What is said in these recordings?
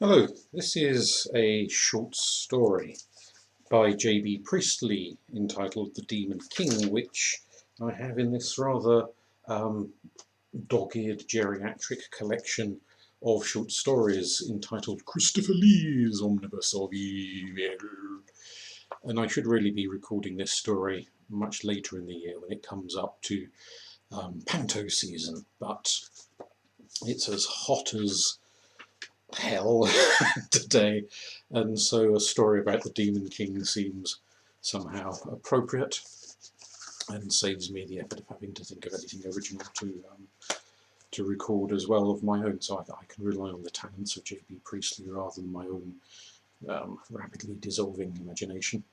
Hello, this is a short story by J.B. Priestley entitled The Demon King, which I have in this rather dogged geriatric collection of short stories entitled Christopher Lee's Omnibus of Evil. And I should really be recording this story much later in the year when it comes up to panto season, but it's as hot as hell today, and so a story about the Demon King seems somehow appropriate and saves me the effort of having to think of anything original to record as well of my own, so I can rely on the talents of J.B. Priestley rather than my own rapidly dissolving imagination.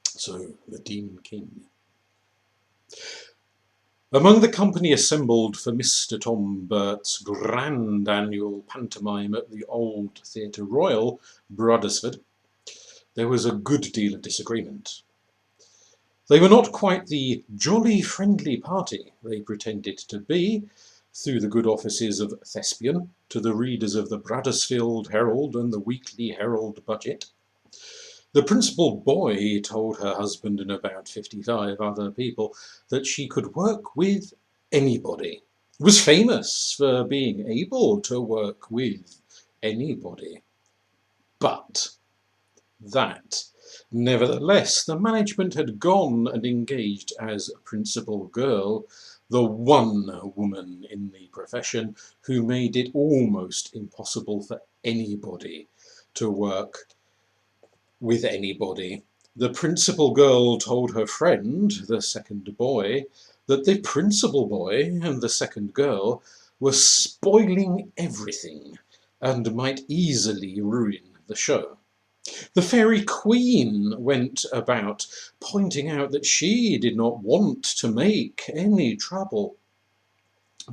So, the Demon King. Among the company assembled for Mr. Tom Bert's grand annual pantomime at the Old Theatre Royal, Brothersford, there was a good deal of disagreement. They were not quite the jolly friendly party they pretended to be, through the good offices of Thespian, to the readers of the Brothersfield Herald and the Weekly Herald Budget. The principal boy told her husband and about 55 other people that she could work with anybody, was famous for being able to work with anybody. But that, nevertheless, the management had gone and engaged as principal girl the one woman in the profession who made it almost impossible for anybody to work with anybody. The principal girl told her friend, the second boy, that the principal boy and the second girl were spoiling everything and might easily ruin the show. The Fairy Queen went about pointing out that she did not want to make any trouble,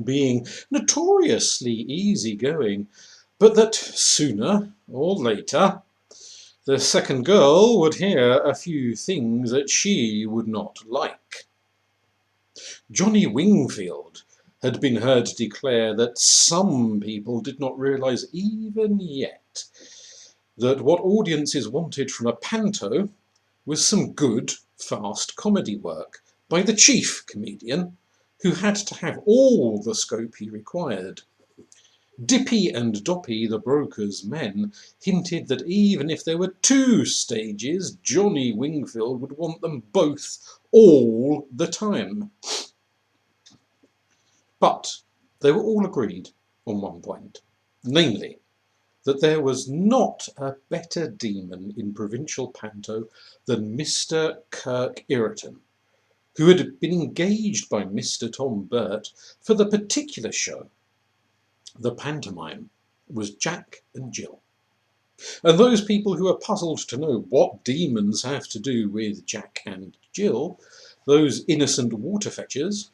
being notoriously easygoing, but that sooner or later the second girl would hear a few things that she would not like. Johnny Wingfield had been heard to declare that some people did not realise even yet that what audiences wanted from a panto was some good, fast comedy work by the chief comedian, who had to have all the scope he required. Dippy and Doppy, the broker's men, hinted that even if there were two stages, Johnny Wingfield would want them both all the time. But they were all agreed on one point, namely, that there was not a better demon in provincial panto than Mr. Kirk Ireton, who had been engaged by Mr. Tom Burt for the particular show. The pantomime was Jack and Jill. And those people who are puzzled to know what demons have to do with Jack and Jill, those innocent water fetchers,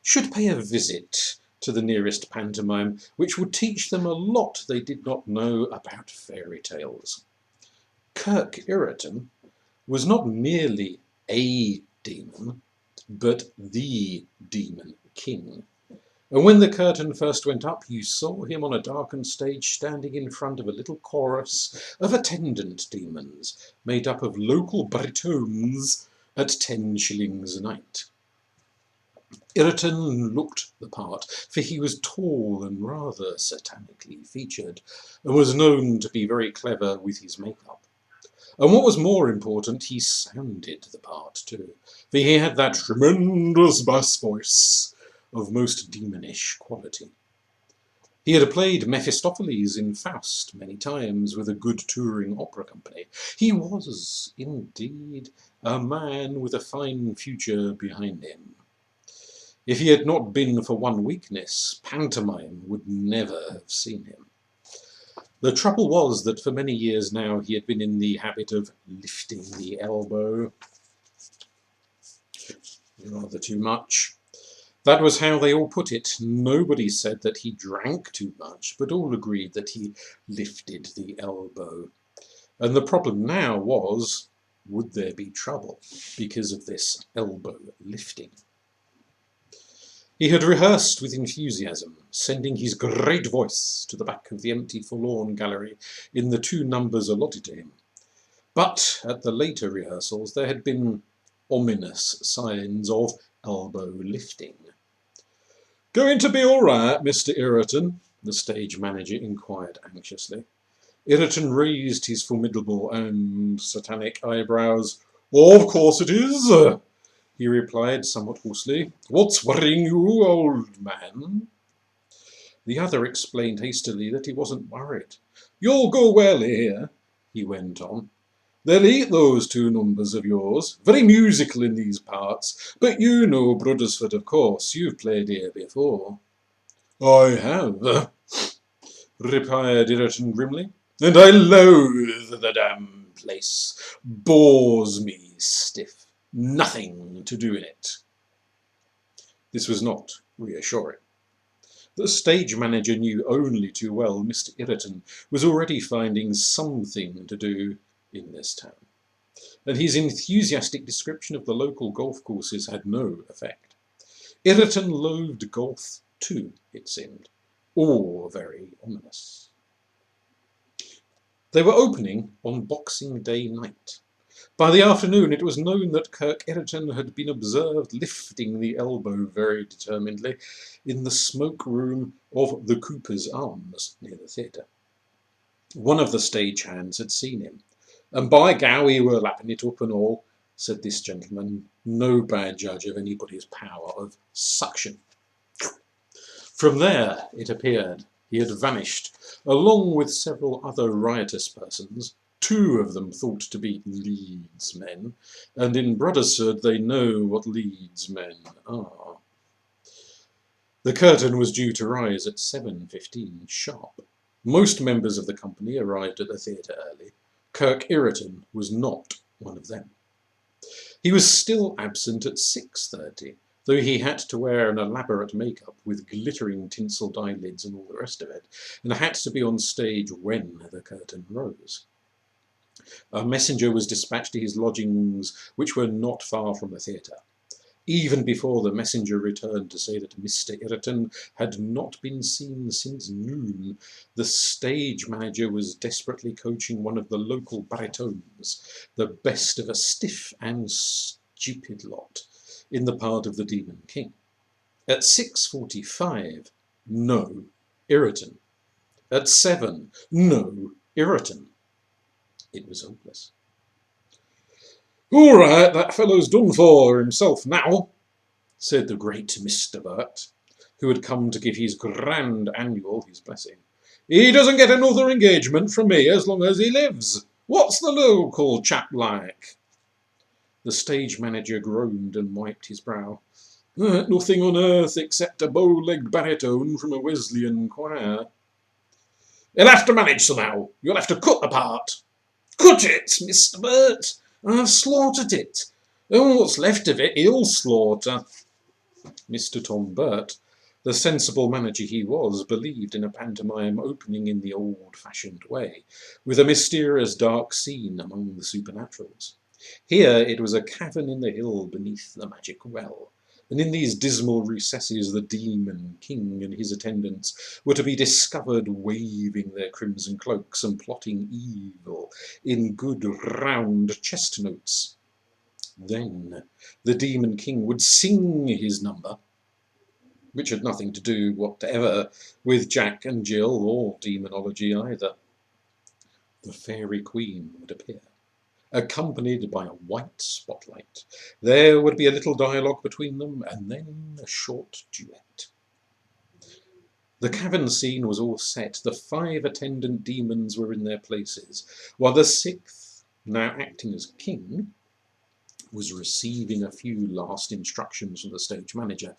should pay a visit to the nearest pantomime, which would teach them a lot they did not know about fairy tales. Kirk Ireton was not merely a demon, but the Demon King. And when the curtain first went up, you saw him on a darkened stage standing in front of a little chorus of attendant demons, made up of local baritones at 10 shillings a night. Ireton looked the part, for he was tall and rather satanically featured, and was known to be very clever with his makeup. And what was more important, he sounded the part too, for he had that tremendous bass voice of most demonish quality. He had played Mephistopheles in Faust many times with a good touring opera company. He was, indeed, a man with a fine future behind him. If he had not been for one weakness, pantomime would never have seen him. The trouble was that for many years now he had been in the habit of lifting the elbow. Rather too much. That was how they all put it. Nobody said that he drank too much, but all agreed that he lifted the elbow. And the problem now was, would there be trouble because of this elbow lifting? He had rehearsed with enthusiasm, sending his great voice to the back of the empty forlorn gallery in the 2 numbers allotted to him. But at the later rehearsals there had been ominous signs of elbow lifting. "Going to be all right, Mr. Ireton?" the stage manager inquired anxiously. Ireton raised his formidable and satanic eyebrows. "Of course it is," he replied somewhat hoarsely. "What's worrying you, old man?" The other explained hastily that he wasn't worried. "You'll go well here," he went on. "They'll eat those 2 numbers of yours. Very musical in these parts. But you know Bruddersford, of course. You've played here before." "I have," replied Ireton grimly, "and I loathe the damn place. Bores me stiff. Nothing to do in it." This was not reassuring. The stage manager knew only too well Mr. Ireton was already finding something to do in this town, and his enthusiastic description of the local golf courses had no effect. Ireton loathed golf too, it seemed, all very ominous. They were opening on Boxing Day night. By the afternoon it was known that Kirk Ireton had been observed lifting the elbow very determinedly in the smoke room of the Cooper's Arms near the theatre. One of the stage hands had seen him. "And by gow, he were lapping it up and all," said this gentleman, no bad judge of anybody's power of suction. From there, it appeared, he had vanished, along with several other riotous persons, 2 of them thought to be Leeds men, and in Bruddersford they know what Leeds men are. The curtain was due to rise at 7:15 sharp. Most members of the company arrived at the theatre early. Kirk Ireton was not one of them. He was still absent at 6:30, though he had to wear an elaborate make-up with glittering tinselled eyelids and all the rest of it, and had to be on stage when the curtain rose. A messenger was dispatched to his lodgings, which were not far from the theatre. Even before the messenger returned to say that Mr. Ireton had not been seen since noon, the stage manager was desperately coaching one of the local baritones, the best of a stiff and stupid lot, in the part of the Demon King. At 6:45, no Ireton. At 7, no Ireton. It was hopeless. "All right, that fellow's done for himself now," said the great Mr. Burt, who had come to give his grand annual his blessing. "He doesn't get another engagement from me as long as he lives. What's the local chap like?" The stage manager groaned and wiped his brow. "Nothing on earth except a bow-legged baritone from a Wesleyan choir." "He'll have to manage somehow. You'll have to cut the part." "Cut it, Mr. Burt. I've slaughtered it. And what's left of it he'll slaughter." Mr. Tom Burt, the sensible manager he was, believed in a pantomime opening in the old-fashioned way, with a mysterious dark scene among the supernaturals. Here it was a cavern in the hill beneath the magic well, and in these dismal recesses the Demon King and his attendants were to be discovered waving their crimson cloaks and plotting evil in good round chest notes. Then the Demon King would sing his number, which had nothing to do whatever with Jack and Jill or demonology either. The Fairy Queen would appear, accompanied by a white spotlight. There would be a little dialogue between them, and then a short duet. The cavern scene was all set. The 5 attendant demons were in their places, while the 6th, now acting as king, was receiving a few last instructions from the stage manager,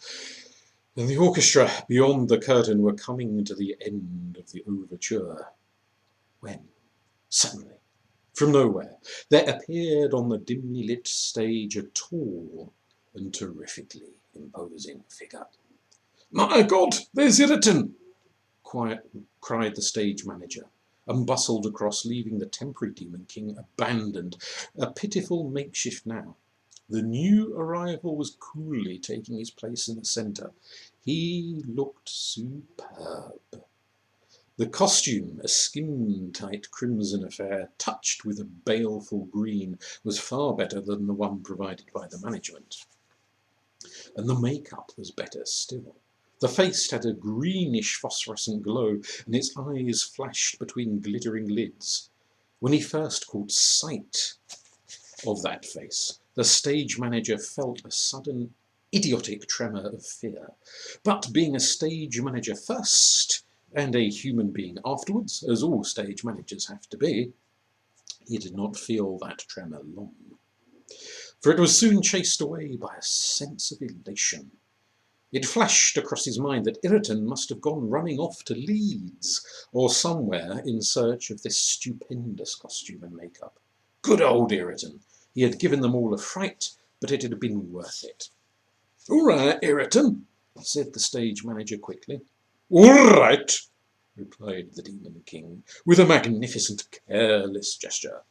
and the orchestra beyond the curtain were coming to the end of the overture, when, suddenly, from nowhere, there appeared on the dimly lit stage a tall and terrifically imposing figure. "My God, there's Ireton!" cried the stage manager, and bustled across, leaving the temporary Demon King abandoned, a pitiful makeshift now, The new arrival was coolly taking his place in the centre. He looked superb. The costume, a skin-tight crimson affair, touched with a baleful green, was far better than the one provided by the management. And the makeup was better still. The face had a greenish phosphorescent glow, and its eyes flashed between glittering lids. When he first caught sight of that face, the stage manager felt a sudden, idiotic tremor of fear. But being a stage manager first, and a human being afterwards, as all stage managers have to be, he did not feel that tremor long. For it was soon chased away by a sense of elation. It flashed across his mind that Ireton must have gone running off to Leeds, or somewhere, in search of this stupendous costume and makeup. Good old Ireton! He had given them all a fright, but it had been worth it. "All right, Ireton," said the stage manager quickly. "All right," replied the Demon King, with a magnificent, careless gesture.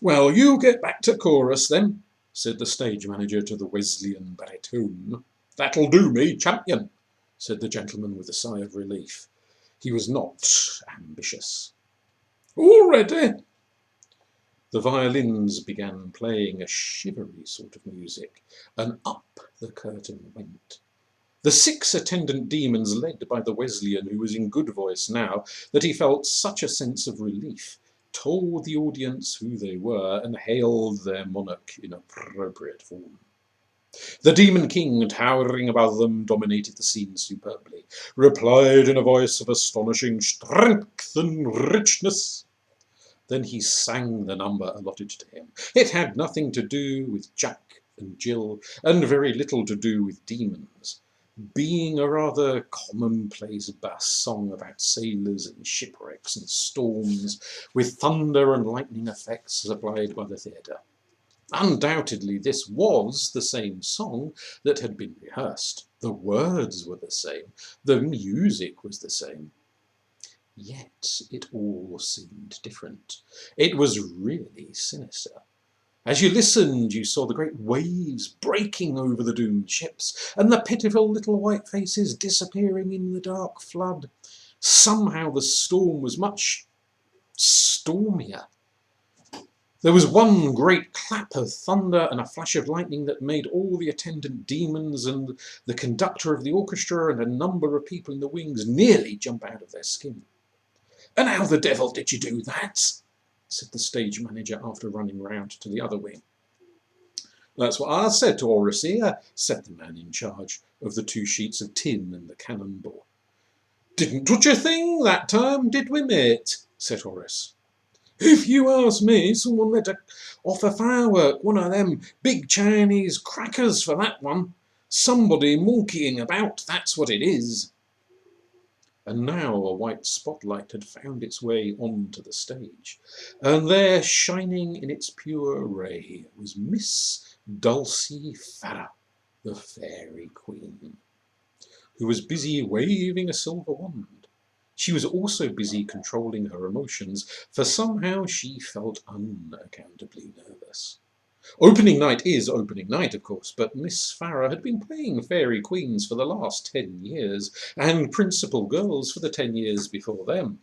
"Well, you get back to chorus, then," said the stage manager to the Wesleyan baritone. "That'll do me, champion," said the gentleman with a sigh of relief. He was not ambitious. "All ready?" The violins began playing a shivery sort of music, and up the curtain went. The 6 attendant demons, led by the Wesleyan, who was in good voice now that he felt such a sense of relief, told the audience who they were and hailed their monarch in appropriate form. The Demon King, towering above them, dominated the scene superbly, replied in a voice of astonishing strength and richness. Then he sang the number allotted to him. It had nothing to do with Jack and Jill, and very little to do with demons, being a rather commonplace bass song about sailors and shipwrecks and storms, with thunder and lightning effects supplied by the theatre. Undoubtedly, this was the same song that had been rehearsed. The words were the same. The music was the same. Yet it all seemed different. It was really sinister. As you listened, you saw the great waves breaking over the doomed ships, and the pitiful little white faces disappearing in the dark flood. Somehow the storm was much stormier. There was one great clap of thunder and a flash of lightning that made all the attendant demons and the conductor of the orchestra and a number of people in the wings nearly jump out of their skin. "And how the devil did you do that?" said the stage manager after running round to the other wing. "That's what I said to Horace here," said the man in charge of the 2 sheets of tin and the cannonball. "Didn't touch a thing that time, did we, mate?" said Horace. "If you ask me, someone let off a firework, one of them big Chinese crackers for that one. Somebody monkeying about, that's what it is." And now a white spotlight had found its way onto the stage, and there, shining in its pure ray, was Miss Dulcie Farrar, the Fairy Queen, who was busy waving a silver wand. She was also busy controlling her emotions, for somehow she felt unaccountably nervous. Opening night is opening night, of course, but Miss Farrar had been playing Fairy Queens for the last 10 years, and Principal Girls for the 10 years before them,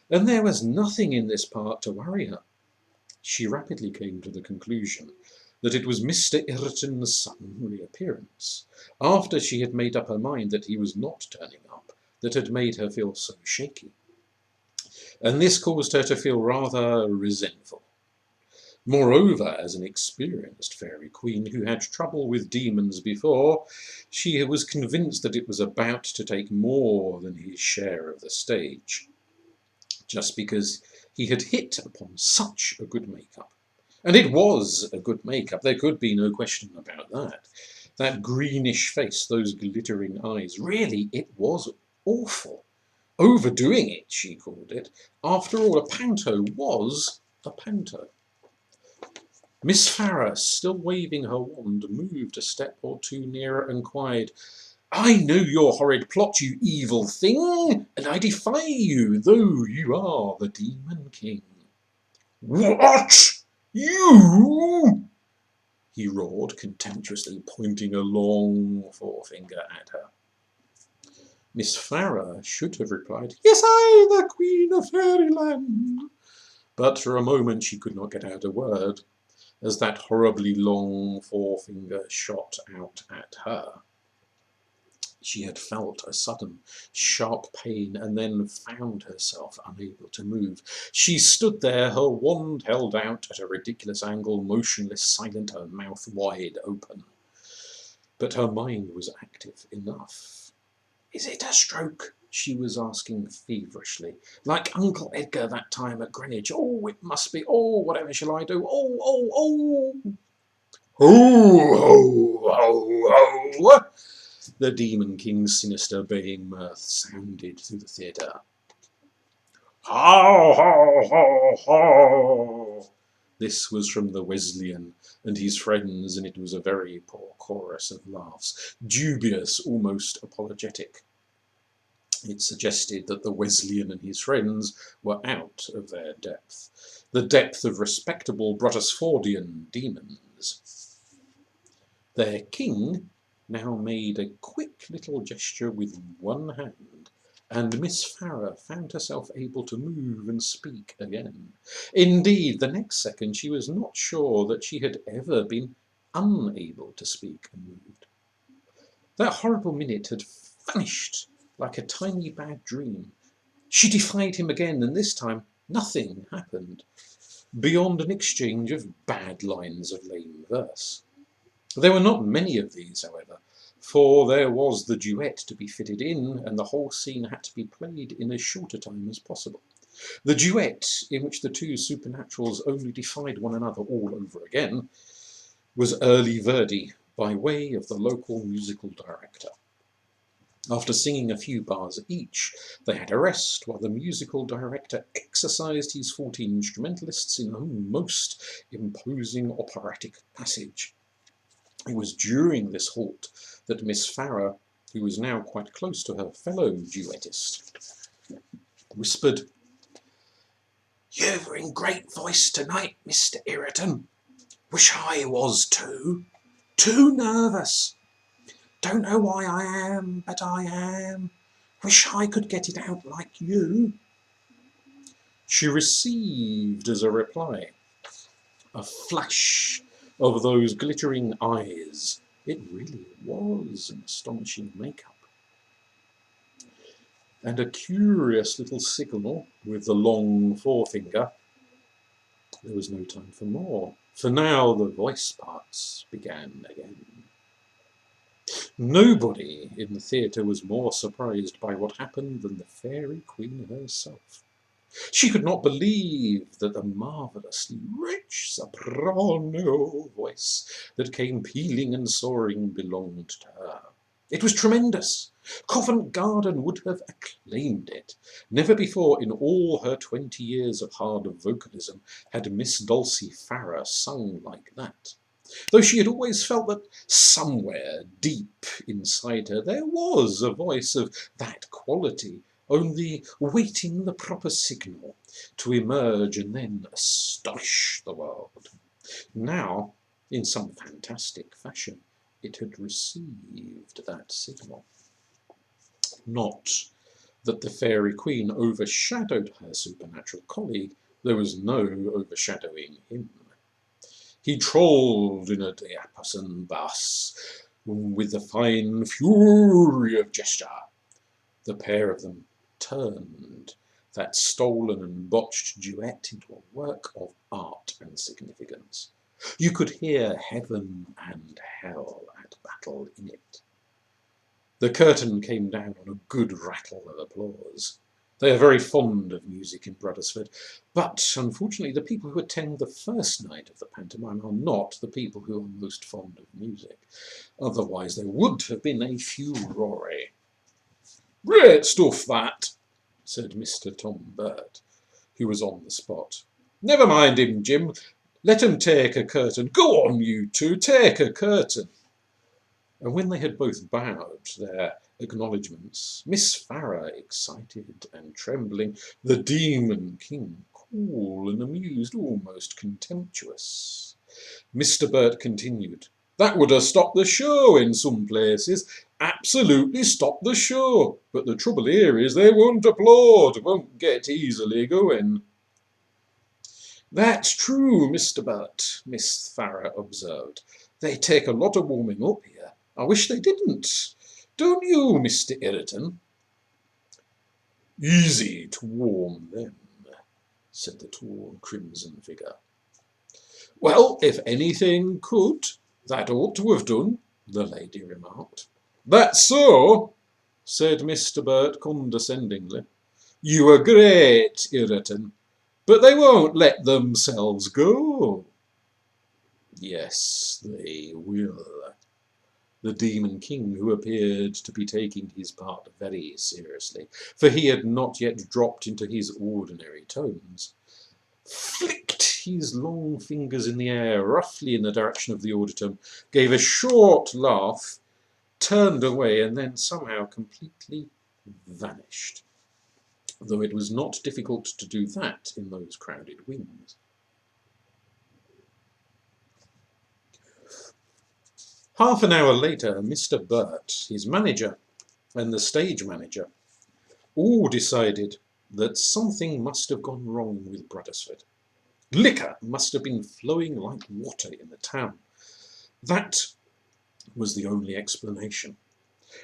and there was nothing in this part to worry her. She rapidly came to the conclusion that it was Mr. Ireton's sudden reappearance, after she had made up her mind that he was not turning up, that had made her feel so shaky. And this caused her to feel rather resentful. Moreover, as an experienced Fairy Queen who had trouble with demons before, she was convinced that it was about to take more than his share of the stage, just because he had hit upon such a good make-up. And it was a good make-up, there could be no question about that. That greenish face, those glittering eyes, really, it was awful. Overdoing it, she called it. After all, a panto was a panto. Miss Farrar, still waving her wand, moved a step or 2 nearer and cried, "I know your horrid plot, you evil thing, and I defy you, though you are the Demon King." "What? You?" he roared, contemptuously pointing a long forefinger at her. Miss Farrar should have replied, "Yes, I, the Queen of Fairyland." But for a moment she could not get out a word, as that horribly long forefinger shot out at her. She had felt a sudden, sharp pain and then found herself unable to move. She stood there, her wand held out at a ridiculous angle, motionless, silent, her mouth wide open. But her mind was active enough. "Is it a stroke?" she was asking feverishly. "Like Uncle Edgar that time at Greenwich. Oh, it must be. Oh, whatever shall I do? Oh, oh, oh!" "Ho, ho, ho, ho!" The Demon King's sinister baying mirth sounded through the theatre. "Ho, ho, ho, ho!" This was from the Wesleyan and his friends, and it was a very poor chorus of laughs, dubious, almost apologetic. It suggested that the Wesleyan and his friends were out of their depth, the depth of respectable Brottersfordian demons. Their king now made a quick little gesture with one hand, and Miss Farrar found herself able to move and speak again. Indeed, the next second she was not sure that she had ever been unable to speak and move. That horrible minute had vanished like a tiny bad dream. She defied him again, and this time nothing happened, beyond an exchange of bad lines of lame verse. There were not many of these, however, for there was the duet to be fitted in, and the whole scene had to be played in as short a time as possible. The duet, in which the two supernaturals only defied one another all over again, was Early Verdi, by way of the local musical director. After singing a few bars each, they had a rest while the musical director exercised his 14 instrumentalists in a most imposing operatic passage. It was during this halt that Miss Farrar, who was now quite close to her fellow duettist, whispered, "You're in great voice tonight, Mr. Irriton. Wish I was too. Too nervous. Don't know why I am, but I am. Wish I could get it out like you." She received as a reply a flash of those glittering eyes. It really was an astonishing make-up. And a curious little signal with the long forefinger. There was no time for more, for now the voice parts began again. Nobody in the theatre was more surprised by what happened than the Fairy Queen herself. She could not believe that the marvellously rich soprano voice that came pealing and soaring belonged to her. It was tremendous. Covent Garden would have acclaimed it. Never before in all her 20 years of hard vocalism had Miss Dulcie Farrar sung like that. Though she had always felt that somewhere deep inside her there was a voice of that quality, only waiting the proper signal to emerge and then astonish the world. Now, in some fantastic fashion, it had received that signal. Not that the Fairy Queen overshadowed her supernatural colleague, there was no overshadowing him. He trolled in a diapason bass, with the fine fury of gesture. The pair of them turned that stolen and botched duet into a work of art and significance. You could hear heaven and hell at battle in it. The curtain came down on a good rattle of applause. They are very fond of music in Bruddersford, but unfortunately the people who attend the first night of the pantomime are not the people who are most fond of music. Otherwise there would have been a furore. "Great stuff, that," said Mr. Tom Burt, who was on the spot. "Never mind him, Jim. Let 'em take a curtain. Go on, you two, take a curtain." And when they had both bowed their acknowledgments, Miss Farrar, excited and trembling, the Demon King, cool and amused, almost contemptuous, Mr. Burt continued. That would have stopped the show in some places. Absolutely stopped the show. But the trouble here is they won't applaud, won't get easily going. That's true, Mr. Burt, Miss Farrar observed. They take a lot of warming up here. I wish they didn't. Don't you, Mr. Irriton? Easy to warm them, said the tall crimson figure. Well, if anything could, that ought to have done, the lady remarked. That's so, said Mr. Burt condescendingly. You are great, Irriton, but they won't let themselves go. Yes, they will. The Demon King, who appeared to be taking his part very seriously, for he had not yet dropped into his ordinary tones, flicked his long fingers in the air roughly in the direction of the auditorium, gave a short laugh, turned away, and then somehow completely vanished, though it was not difficult to do that in those crowded wings. Half an hour later, Mr. Burt, his manager, and the stage manager all decided that something must have gone wrong with Bruddersford. Liquor must have been flowing like water in the town. That was the only explanation.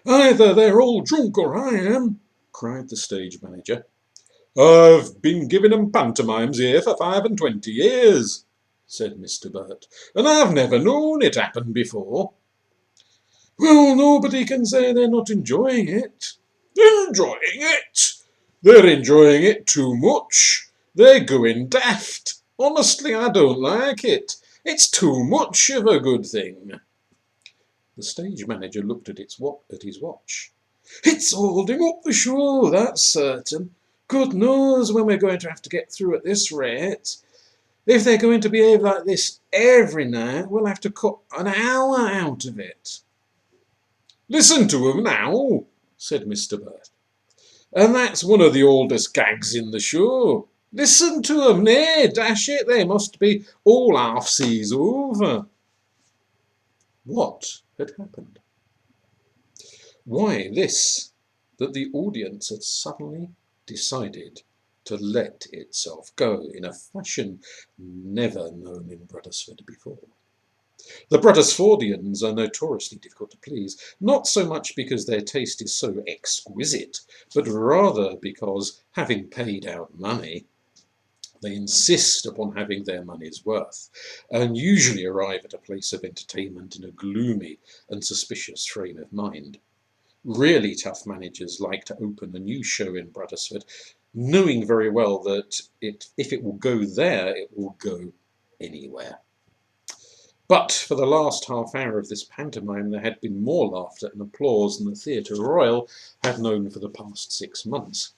Either they're all drunk or I am, cried the stage manager. I've been giving 'em pantomimes here for 25 years, said Mr. Burt, and I've never known it happen before. Well, nobody can say they're not enjoying it. Enjoying it? They're enjoying it too much. They're going daft. Honestly, I don't like it. It's too much of a good thing. The stage manager looked at his watch. It's holding up the show, that's certain. God knows when we're going to have to get through at this rate. If they're going to behave like this every night, we'll have to cut an hour out of it. Listen to 'em now, said Mr. Burt. And that's one of the oldest gags in the show. Listen to 'em, nay, dash it, they must be all half seas over. What had happened? Why, this, that the audience had suddenly decided to let itself go in a fashion never known in Bruddersford before. The Bruddersfordians are notoriously difficult to please, not so much because their taste is so exquisite, but rather because, having paid out money, they insist upon having their money's worth, and usually arrive at a place of entertainment in a gloomy and suspicious frame of mind. Really tough managers like to open a new show in Bruddersford, knowing very well that if it will go there, it will go anywhere. But for the last half hour of this pantomime there had been more laughter and applause than the Theatre Royal had known for the past 6 months.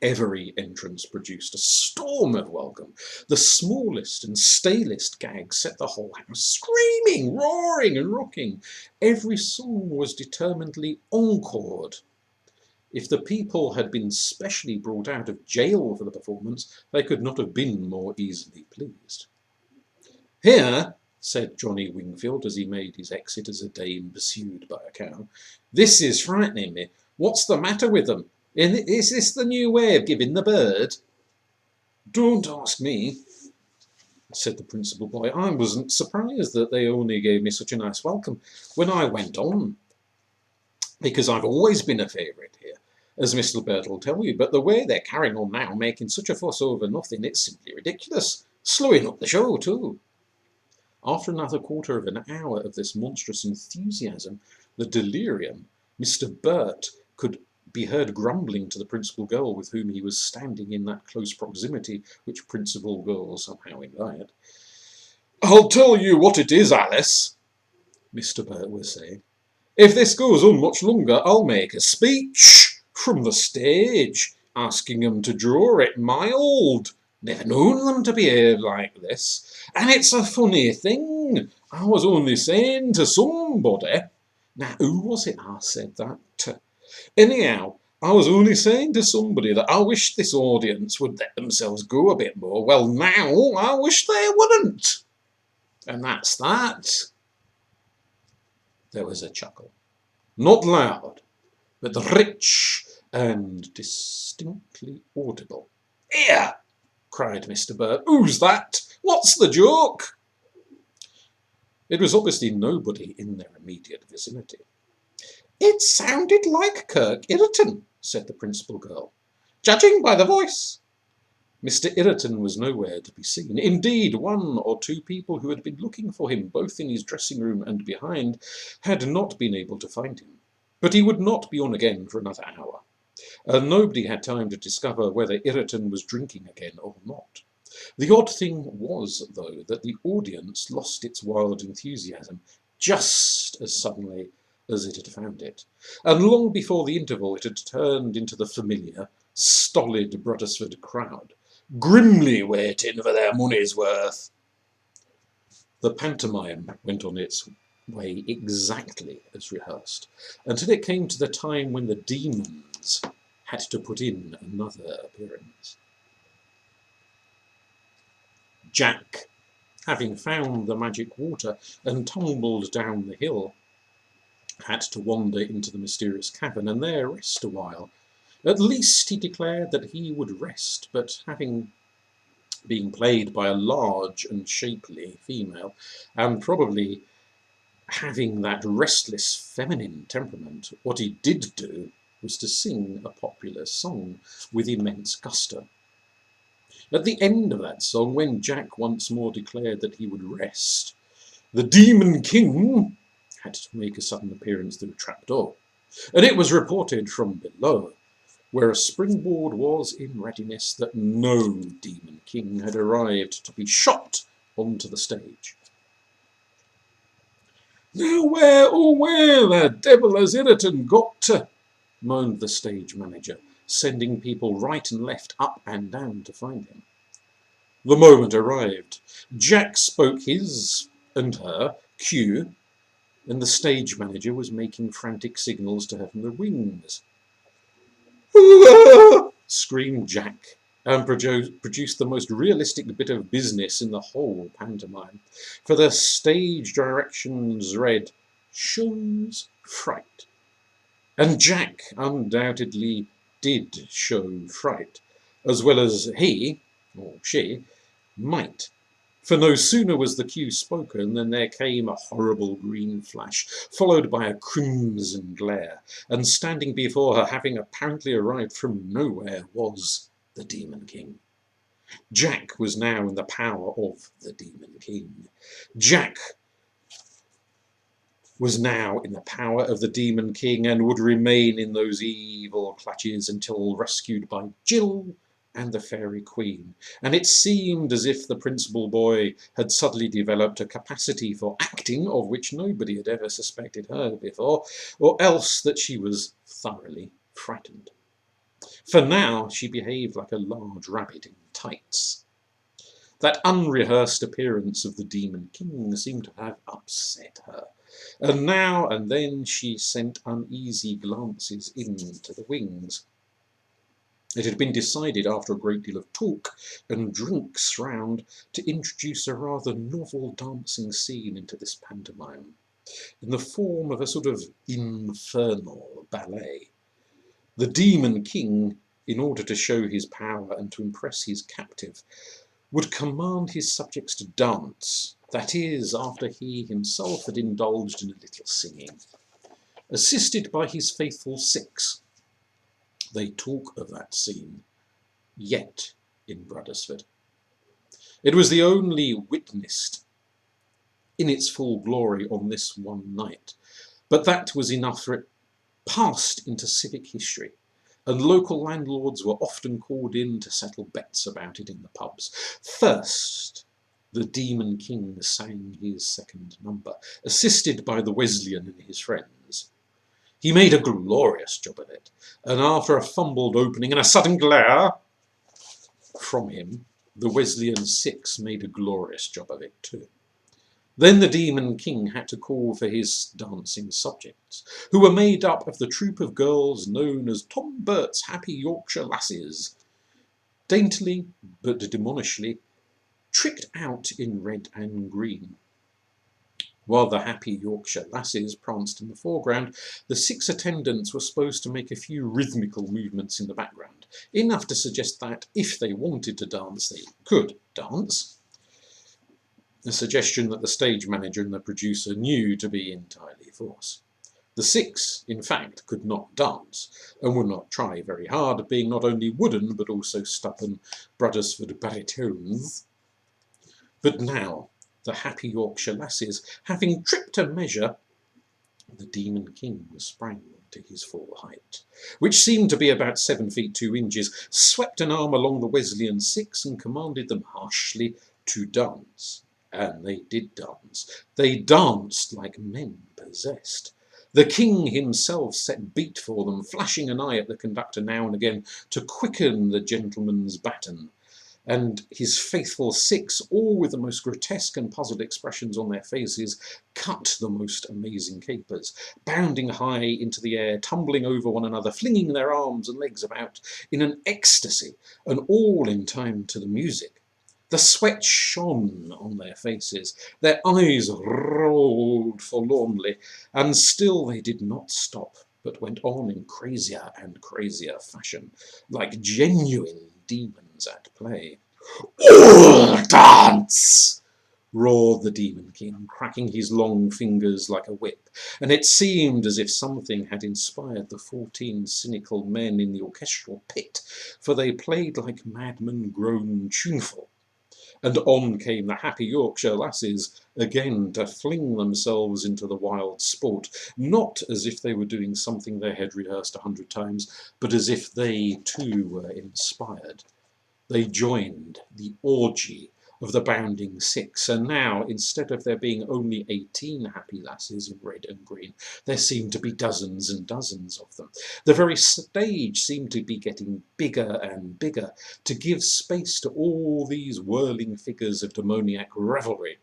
Every entrance produced a storm of welcome. The smallest and stalest gags set the whole house screaming, roaring, and rocking. Every song was determinedly encored. If the people had been specially brought out of jail for the performance, they could not have been more easily pleased. Here, said Johnny Wingfield as he made his exit as a dame pursued by a cow, this is frightening me. What's the matter with them? Is this the new way of giving the bird? Don't ask me, said the principal boy. I wasn't surprised that they only gave me such a nice welcome when I went on, because I've always been a favourite here, as Mr. Burt will tell you, but the way they're carrying on now, making such a fuss over nothing, it's simply ridiculous. Slowing up the show, too. After another quarter of an hour of this monstrous enthusiasm, the delirium, Mr. Burt could be heard grumbling to the principal girl with whom he was standing in that close proximity which principal girls somehow invite. I'll tell you what it is, Alice, Mr. Burt was saying. If this goes on much longer, I'll make a speech from the stage, asking 'em to draw it mild. Never known them to behave like this. And it's a funny thing. I was only saying to somebody. Now, who was it I said that to? Anyhow, I was only saying to somebody that I wish this audience would let themselves go a bit more. Well, now, I wish they wouldn't. And that's that. There was a chuckle. Not loud, but rich and distinctly audible. "Here!" cried Mr. Burt. "Who's that? What's the joke?" It was obviously nobody in their immediate vicinity. "It sounded like Kirk Ireton," said the principal girl, "judging by the voice." Mr. Ireton was nowhere to be seen. Indeed, one or two people who had been looking for him, both in his dressing room and behind, had not been able to find him. But he would not be on again for another hour, and nobody had time to discover whether Ireton was drinking again or not. The odd thing was, though, that the audience lost its wild enthusiasm just as suddenly as it had found it, and long before the interval it had turned into the familiar, stolid Bruddersford crowd, grimly waiting for their money's worth. The pantomime went on its way exactly as rehearsed, until it came to the time when the demons had to put in another appearance. Jack, having found the magic water and tumbled down the hill, had to wander into the mysterious cavern and there rest a while. At least he declared that he would rest, but having been played by a large and shapely female, and probably having that restless feminine temperament, what he did do was to sing a popular song with immense gusto. At the end of that song, when Jack once more declared that he would rest, the Demon King had to make a sudden appearance through a trapdoor, and it was reported from below, where a springboard was in readiness, that no Demon King had arrived to be shot onto the stage. "Now where, oh where the devil has Ireton got to?" moaned the stage manager, sending people right and left, up and down, to find him. The moment arrived. Jack spoke his and her cue, and the stage manager was making frantic signals to her from the wings. "Ah!" screamed Jack, and produced the most realistic bit of business in the whole pantomime, for the stage directions read, "Shows fright." And Jack undoubtedly did show fright, as well as he, or she, might. For no sooner was the cue spoken than there came a horrible green flash, followed by a crimson glare, and standing before her, having apparently arrived from nowhere, was the Demon King. Jack was now in the power of the Demon King. Jack was now in the power of the Demon King, and would remain in those evil clutches until rescued by Jill and the Fairy Queen, and it seemed as if the principal boy had suddenly developed a capacity for acting of which nobody had ever suspected her before, or else that she was thoroughly frightened. For now she behaved like a large rabbit in tights. That unrehearsed appearance of the Demon King seemed to have upset her, and now and then she sent uneasy glances into the wings. It had been decided, after a great deal of talk and drinks round, to introduce a rather novel dancing scene into this pantomime, in the form of a sort of infernal ballet. The Demon King, in order to show his power and to impress his captive, would command his subjects to dance, that is, after he himself had indulged in a little singing. Assisted by his faithful six, they talk of that scene yet in Bruddersford. It was the only witnessed in its full glory on this one night, but that was enough, for it passed into civic history, and local landlords were often called in to settle bets about it in the pubs. First, the Demon King sang his second number, assisted by the Wesleyan and his friends. He made a glorious job of it, and after a fumbled opening and a sudden glare from him, the Wesleyan six made a glorious job of it too. Then the Demon King had to call for his dancing subjects, who were made up of the troop of girls known as Tom Bert's Happy Yorkshire Lasses, daintily but demonishly tricked out in red and green. While the happy Yorkshire lassies pranced in the foreground, the 6 attendants were supposed to make a few rhythmical movements in the background, enough to suggest that, if they wanted to dance, they could dance. A suggestion that the stage manager and the producer knew to be entirely false. The 6, in fact, could not dance, and would not try very hard, being not only wooden but also stubborn Bruddersford baritones. But now, the happy Yorkshire lassies, having tripped a measure, the Demon King sprang to his full height, which seemed to be about 7 feet 2 inches, swept an arm along the Wesleyan 6 and commanded them harshly to dance. And they did dance. They danced like men possessed. The king himself set beat for them, flashing an eye at the conductor now and again to quicken the gentleman's baton. And his faithful 6, all with the most grotesque and puzzled expressions on their faces, cut the most amazing capers, bounding high into the air, tumbling over one another, flinging their arms and legs about in an ecstasy, and all in time to the music. The sweat shone on their faces, their eyes rolled forlornly, and still they did not stop, but went on in crazier and crazier fashion, like genuine demons at play. "All dance!" roared the Demon King, cracking his long fingers like a whip, and it seemed as if something had inspired the 14 cynical men in the orchestral pit, for they played like madmen grown tuneful. And on came the happy Yorkshire lassies, again to fling themselves into the wild sport, not as if they were doing something they had rehearsed 100 times, but as if they too were inspired. They joined the orgy of the bounding 6, and now, instead of there being only 18 happy lassies in red and green, there seemed to be dozens and dozens of them. The very stage seemed to be getting bigger and bigger, to give space to all these whirling figures of demoniac revelry.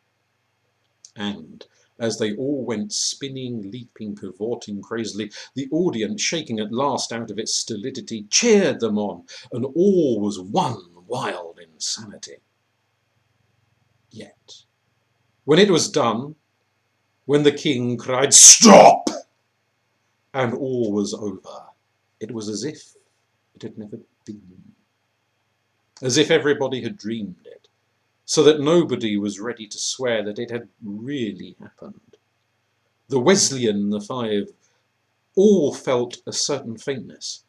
And as they all went spinning, leaping, cavorting crazily, the audience, shaking at last out of its stolidity, cheered them on, and all was one wild insanity. Yet, when it was done, when the king cried, "Stop!" and all was over, it was as if it had never been. As if everybody had dreamed it, so that nobody was ready to swear that it had really happened. The Wesleyan, the 5, all felt a certain faintness,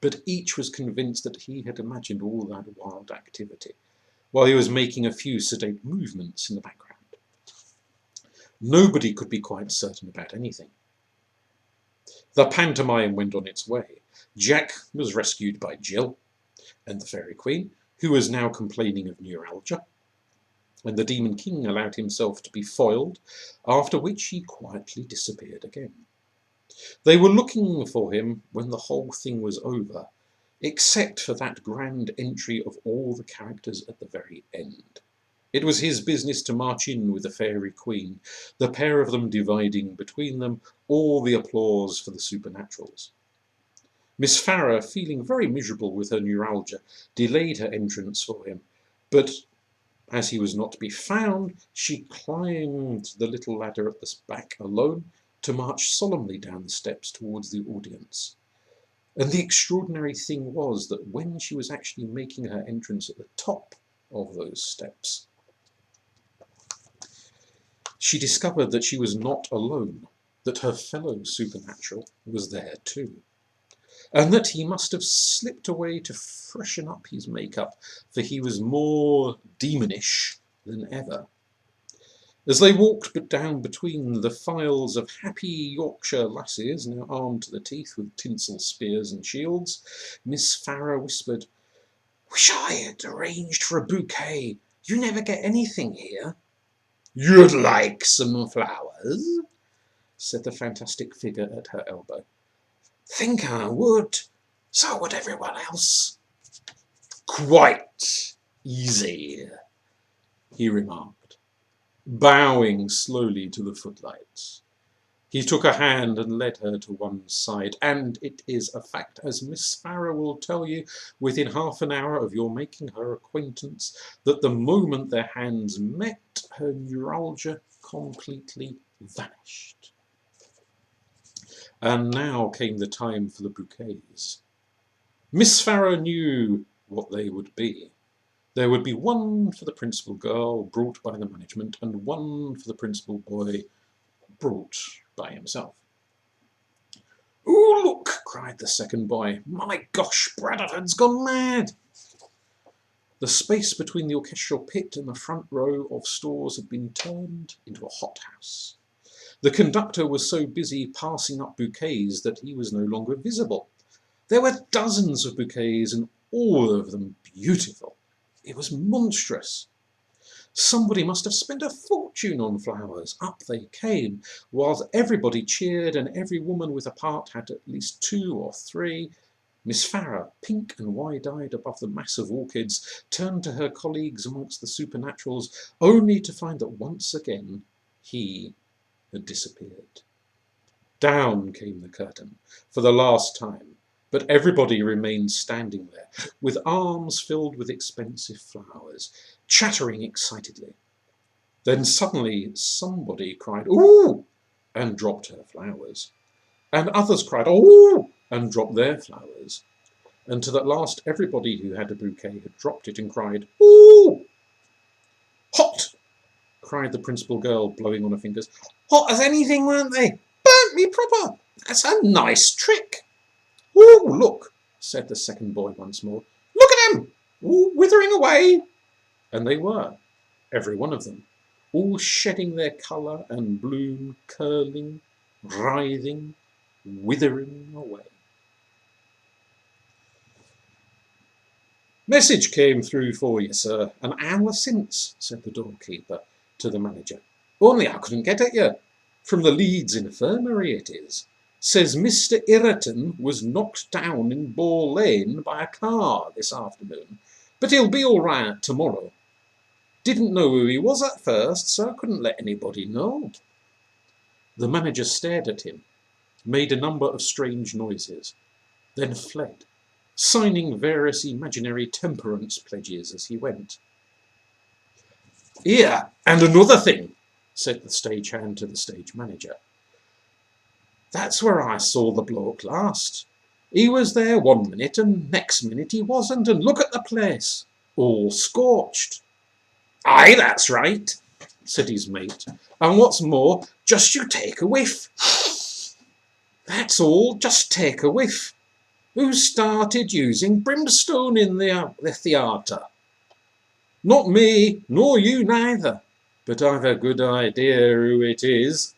but each was convinced that he had imagined all that wild activity, while he was making a few sedate movements in the background. Nobody could be quite certain about anything. The pantomime went on its way. Jack was rescued by Jill and the Fairy Queen, who was now complaining of neuralgia, and the Demon King allowed himself to be foiled, after which he quietly disappeared again. They were looking for him when the whole thing was over, except for that grand entry of all the characters at the very end. It was his business to march in with the Fairy Queen, the pair of them dividing between them all the applause for the supernaturals. Miss Farrar, feeling very miserable with her neuralgia, delayed her entrance for him, but as he was not to be found, she climbed the little ladder at the back alone to march solemnly down the steps towards the audience. And the extraordinary thing was that when she was actually making her entrance at the top of those steps, she discovered that she was not alone, that her fellow supernatural was there too, and that he must have slipped away to freshen up his makeup, for he was more demonish than ever. As they walked down between the files of happy Yorkshire lassies, now armed to the teeth with tinsel spears and shields, Miss Farrar whispered, "Wish I had arranged for a bouquet. You never get anything here." "You'd like some flowers?" said the fantastic figure at her elbow. "Think I would. So would everyone else." "Quite easy," he remarked, bowing slowly to the footlights. He took her hand and led her to one side, and it is a fact, as Miss Farrar will tell you within half an hour of your making her acquaintance, that the moment their hands met, her neuralgia completely vanished. And now came the time for the bouquets. Miss Farrow knew what they would be. There would be one for the principal girl, brought by the management, and one for the principal boy, brought by himself. "Oh, look!" cried the second boy. "My gosh, Bradford's gone mad!" The space between the orchestral pit and the front row of stores had been turned into a hothouse. The conductor was so busy passing up bouquets that he was no longer visible. There were dozens of bouquets, and all of them beautiful. It was monstrous. Somebody must have spent a fortune on flowers. Up they came, while everybody cheered and every woman with a part had at least 2 or 3. Miss Farrow, pink and wide-eyed above the mass of orchids, turned to her colleagues amongst the supernaturals, only to find that once again he had disappeared. Down came the curtain for the last time, but everybody remained standing there, with arms filled with expensive flowers, chattering excitedly. Then suddenly somebody cried, "Ooh!" and dropped her flowers. And others cried, "Ooh!" and dropped their flowers. Until at last everybody who had a bouquet had dropped it and cried, "Ooh!" "Hot!" cried the principal girl, blowing on her fingers. "Hot as anything, weren't they? Burnt me proper! That's a nice trick!" "Ooh, look!" said the second boy once more. "Look at 'em! All withering away!" And they were, every one of them, all shedding their colour and bloom, curling, writhing, withering away. "Message came through for you, sir, an hour since," said the doorkeeper to the manager. "Only I couldn't get at you. From the Leeds Infirmary it is. Says Mr. Irriton was knocked down in Ball Lane by a car this afternoon, but he'll be all right tomorrow. Didn't know who he was at first, so I couldn't let anybody know." The manager stared at him, made a number of strange noises, then fled, signing various imaginary temperance pledges as he went. "Here, and another thing," said the stagehand to the stage manager. "That's where I saw the bloke last. He was there one minute, and next minute he wasn't, and look at the place, all scorched." "Aye, that's right," said his mate. "And what's more, just you take a whiff. That's all, just take a whiff. Who started using brimstone in the theatre? Not me, nor you neither, but I've a good idea who it is."